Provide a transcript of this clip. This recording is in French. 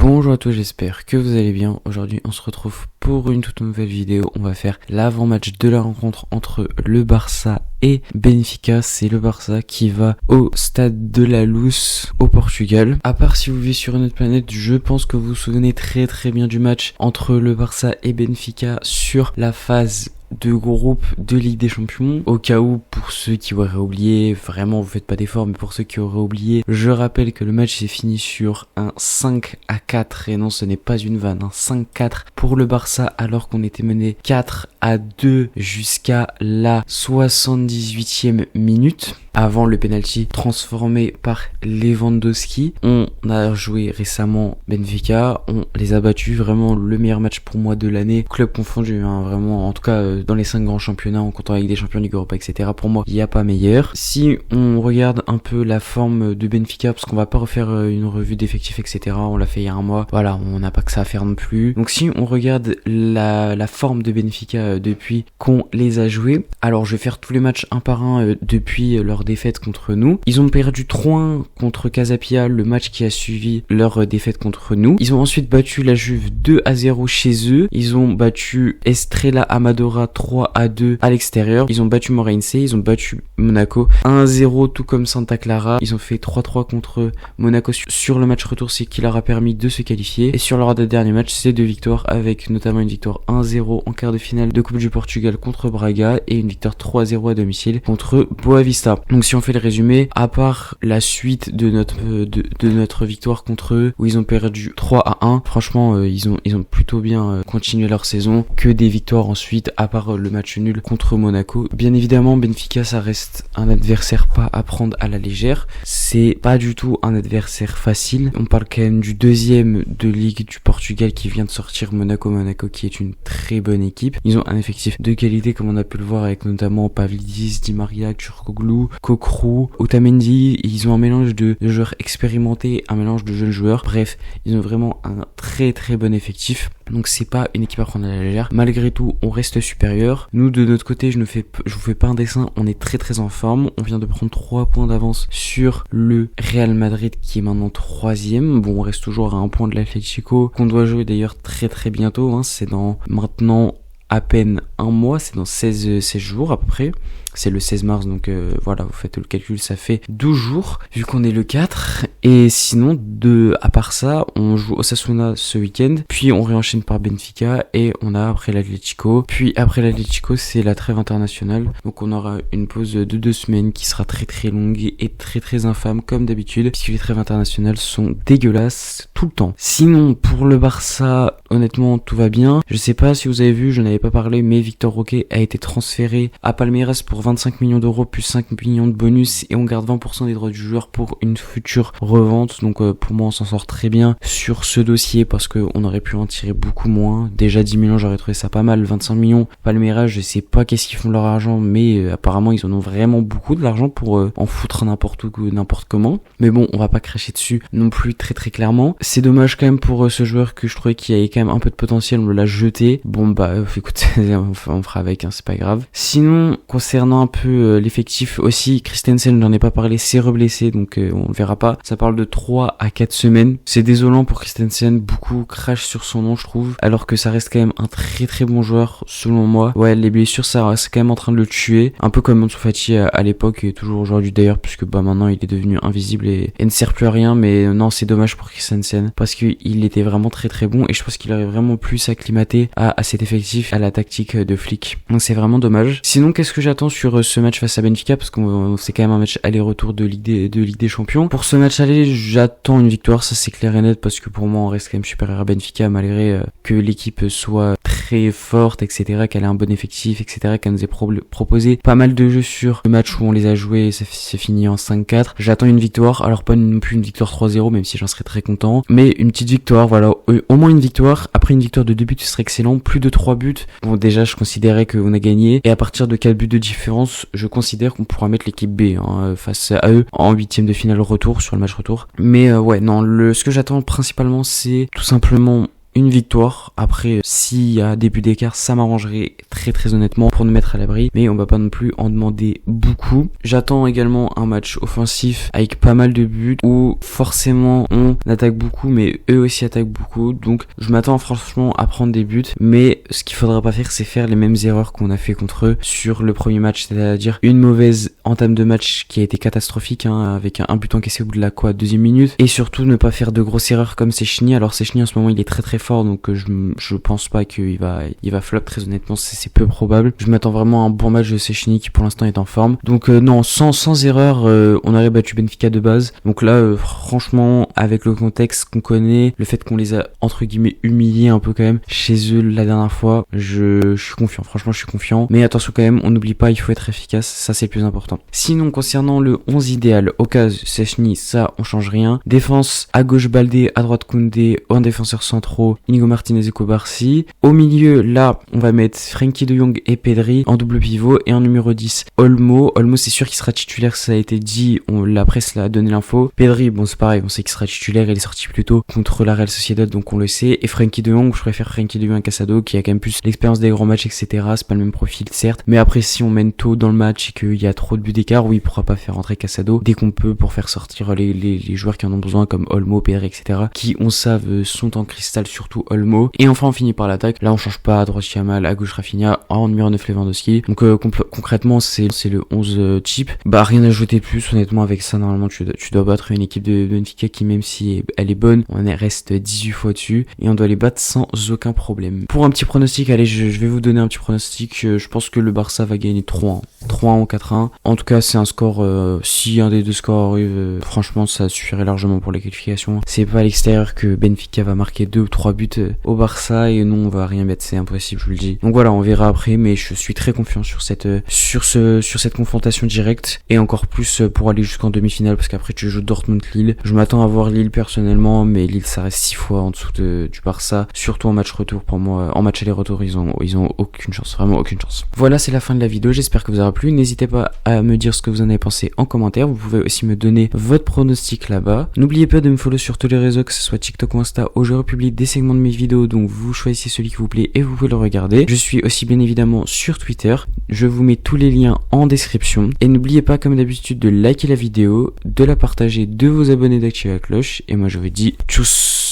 Bonjour à tous, j'espère que vous allez bien. Aujourd'hui on se retrouve pour une toute nouvelle vidéo. On va faire l'avant-match de la rencontre entre le Barça et Benfica. C'est le Barça qui va au stade de la Luz au Portugal. À part si vous vivez sur une autre planète, je pense que vous vous souvenez très bien du match entre le Barça et Benfica sur la phase de groupe de Ligue des Champions. Au cas où, pour ceux qui auraient oublié, vraiment vous faites pas d'efforts, mais pour ceux qui auraient oublié, je rappelle que le match s'est fini sur un 5-4, et non, ce n'est pas une vanne, un 5-4 pour le Barça, alors qu'on était mené 4-2 jusqu'à la 78e minute, avant le penalty transformé par Lewandowski. On a joué récemment Benfica, on les a battus, vraiment le meilleur match pour moi de l'année, club confondu, hein, vraiment, en tout cas dans les 5 grands championnats, en comptant avec des champions Ligue Europa, etc. Pour moi, il n'y a pas meilleur. Si on regarde un peu la forme de Benfica, parce qu'on va pas refaire une revue d'effectifs, etc. On l'a fait il y a un mois, voilà, on n'a pas que ça à faire non plus. Donc si on regarde la forme de Benfica depuis qu'on les a joués, alors je vais faire tous les matchs un par un depuis leur défaite contre nous. Ils ont perdu 3-1 contre Casapia, le match qui a suivi leur défaite contre nous. Ils ont ensuite battu la Juve 2-0 chez eux. Ils ont battu Estrella Amadora 3-2 à l'extérieur. Ils ont battu Moreirense, ils ont battu Monaco 1-0 tout comme Santa Clara. Ils ont fait 3-3 contre Monaco sur le match retour, c'est qui leur a permis de se qualifier. Et sur leur dernier match, c'est 2 victoires, avec notamment une victoire 1-0 en quart de finale de Coupe du Portugal contre Braga et une victoire 3-0 à domicile contre Boavista. Donc si on fait le résumé, à part la suite de notre victoire contre eux où ils ont perdu 3-1, franchement ils ont plutôt bien continué leur saison, que des victoires ensuite, à part le match nul contre Monaco. Bien évidemment, Benfica, ça reste un adversaire pas à prendre à la légère. C'est pas du tout un adversaire facile. On parle quand même du deuxième de Ligue du Portugal qui vient de sortir Monaco qui est une très bonne équipe. Ils ont un effectif de qualité comme on a pu le voir avec notamment Pavlidis, Di Maria, Turkoglu, Kokrou, Otamendi. Ils ont un mélange de joueurs expérimentés, un mélange de jeunes joueurs. Bref, ils ont vraiment un très bon effectif. Donc c'est pas une équipe à prendre à la légère. Malgré tout, on reste supérieur. Nous de notre côté, je vous fais pas un dessin, on est très en forme. On vient de prendre 3 points d'avance sur le Real Madrid qui est maintenant 3ème. Bon, on reste toujours à 1 point de l'Atlético qu'on doit jouer d'ailleurs très bientôt, hein. C'est dans maintenant à peine un mois, c'est dans 16 jours à peu près. C'est le 16 mars, donc voilà, vous faites le calcul, ça fait 12 jours, vu qu'on est le 4. Et sinon, à part ça, on joue Osasuna ce week-end, puis on réenchaîne par Benfica, et on a après l'Atlético. Puis après l'Atlético, c'est la trêve internationale, donc on aura une pause de 2 semaines qui sera très longue et très infâme, comme d'habitude, puisque les trêves internationales sont dégueulasses tout le temps. Sinon, pour le Barça, honnêtement, tout va bien. Je sais pas si vous avez vu, je n'avais pas parlé, mais Victor Roque a été transféré à Palmeiras pour 25 millions d'euros plus 5 millions de bonus, et on garde 20% des droits du joueur pour une future revente. Donc pour moi on s'en sort très bien sur ce dossier, parce qu'on aurait pu en tirer beaucoup moins. Déjà 10 millions j'aurais trouvé ça pas mal, 25 millions Palmeiras, je sais pas qu'est-ce qu'ils font de leur argent, mais apparemment ils en ont vraiment beaucoup de l'argent pour en foutre n'importe où, n'importe comment. Mais bon, on va pas cracher dessus non plus très clairement. C'est dommage quand même pour ce joueur que je trouvais qu'il y avait quand même un peu de potentiel, on l'a jeté. Bon bah écoute, on fera avec, hein, c'est pas grave. Sinon, concernant un peu l'effectif aussi, Christensen, j'en ai pas parlé, s'est reblessé, donc on le verra pas. Ça parle de 3 à 4 semaines. C'est désolant pour Christensen, beaucoup crachent sur son nom je trouve, alors que ça reste quand même un très bon joueur selon moi. Ouais, les blessures ça reste quand même en train de le tuer, un peu comme Ansu Fati à l'époque, et toujours aujourd'hui d'ailleurs, puisque bah maintenant il est devenu invisible et ne sert plus à rien. Mais non, c'est dommage pour Christensen, parce qu'il était vraiment très bon, et je pense qu'il aurait vraiment pu s'acclimater à cet effectif, à la tactique de Flick. Donc c'est vraiment dommage. Sinon, qu'est-ce que j'attends sur ce match face à Benfica, parce que c'est quand même un match aller-retour de Ligue des Champions. Pour ce match aller, j'attends une victoire, ça c'est clair et net, parce que pour moi on reste quand même supérieur à Benfica, malgré que l'équipe soit très forte, etc., qu'elle ait un bon effectif, etc., qu'elle nous ait proposé pas mal de jeux sur le match où on les a joués, ça s'est fini en 5-4. J'attends une victoire, alors pas non plus une victoire 3-0, même si j'en serais très content, mais une petite victoire, voilà, au moins une victoire. Après une victoire de 2 buts, ce serait excellent. Plus de 3 buts, bon déjà je considérais qu'on a gagné, et à partir de 4 buts de différence, je considère qu'on pourra mettre l'équipe B face à eux en 8ème de finale retour, sur le match retour. Mais ouais, non, ce que j'attends principalement, c'est tout simplement une victoire. Après, s'il y a des buts d'écart, ça m'arrangerait très honnêtement pour nous mettre à l'abri, mais on va pas non plus en demander beaucoup. J'attends également un match offensif avec pas mal de buts où forcément on attaque beaucoup, mais eux aussi attaquent beaucoup. Donc je m'attends franchement à prendre des buts, mais ce qu'il faudra pas faire, c'est faire les mêmes erreurs qu'on a fait contre eux sur le premier match, c'est-à-dire une mauvaise entame de match qui a été catastrophique, avec un but encaissé au bout de la deuxième minute, et surtout ne pas faire de grosses erreurs comme Szczęsny. Alors Szczęsny en ce moment il est très fort, donc je pense pas qu'il va flop, très honnêtement c'est peu probable. Je m'attends vraiment à un bon match de Szczęsny qui pour l'instant est en forme. Donc non, sans erreur, on aurait battu Benfica de base. Donc là franchement, avec le contexte qu'on connaît, le fait qu'on les a entre guillemets humiliés un peu quand même chez eux la dernière fois, je suis confiant, franchement je suis confiant. Mais attention quand même, on n'oublie pas, il faut être efficace, ça c'est le plus important. Sinon concernant le 11 idéal, Okaz, Szczęsny, ça on change rien. Défense, à gauche Baldé, à droite Koundé, en défenseurs centraux Inigo Martinez et Kobarsi. Au milieu, là on va mettre Frenkie de Jong et Pedri en double pivot, et en numéro 10 Olmo c'est sûr qu'il sera titulaire, ça a été dit, la presse l'a donné l'info. Pedri, bon c'est pareil, on sait qu'il sera titulaire, il est sorti plus tôt contre la Real Sociedad, donc on le sait. Et Frenkie de Jong, je préfère Frenkie de Jong à Casado, qui a quand même plus l'expérience des grands matchs, etc. C'est pas le même profil certes, mais après si on mène tôt dans le match et qu'il y a trop de buts d'écart, oui, il pourra pas faire rentrer Casado dès qu'on peut pour faire sortir les joueurs qui en ont besoin, comme Olmo, Pedri, etc. qui on savent sont en cristal, surtout Olmo. Et enfin on finit par l'attaque, là on change pas, à droite Yamal, à gauche Rafinha, en numéro 9 Lewandowski. Donc concrètement c'est le 11 type. Rien à ajouter de plus, honnêtement. Avec ça normalement tu dois battre une équipe de Benfica qui, même si elle est bonne, on reste 18 fois dessus et on doit les battre sans aucun problème. Pour un petit pronostic, allez, je vais vous donner un petit pronostic. Je pense que le Barça va gagner 3-1 ou 4-1. En tout cas c'est un score, si un des deux scores arrive, franchement ça suffirait largement pour les qualifications. C'est pas à l'extérieur que Benfica va marquer 2 ou 3 buts au Barça, et non, on va rien mettre, c'est impossible, je vous le dis. Donc voilà, on verra après, mais je suis très confiant sur cette confrontation directe, et encore plus pour aller jusqu'en demi-finale, parce qu'après tu joues Dortmund-Lille. Je m'attends à voir Lille personnellement, mais Lille ça reste 6 fois en dessous du Barça, surtout en match retour. Pour moi, en match aller-retour, ils ont aucune chance, vraiment aucune chance. Voilà, c'est la fin de la vidéo, j'espère que vous aura plu. N'hésitez pas à me dire ce que vous en avez pensé en commentaire. Vous pouvez aussi me donner votre pronostic là-bas. N'oubliez pas de me follow sur tous les réseaux, que ce soit TikTok ou Insta, où je republie des segments de mes vidéos, donc vous choisissez celui qui vous plaît et vous pouvez le regarder. Je suis aussi bien évidemment sur Twitter, je vous mets tous les liens en description, et n'oubliez pas comme d'habitude de liker la vidéo, de la partager, de vous abonner, d'activer la cloche, et moi je vous dis tchuss.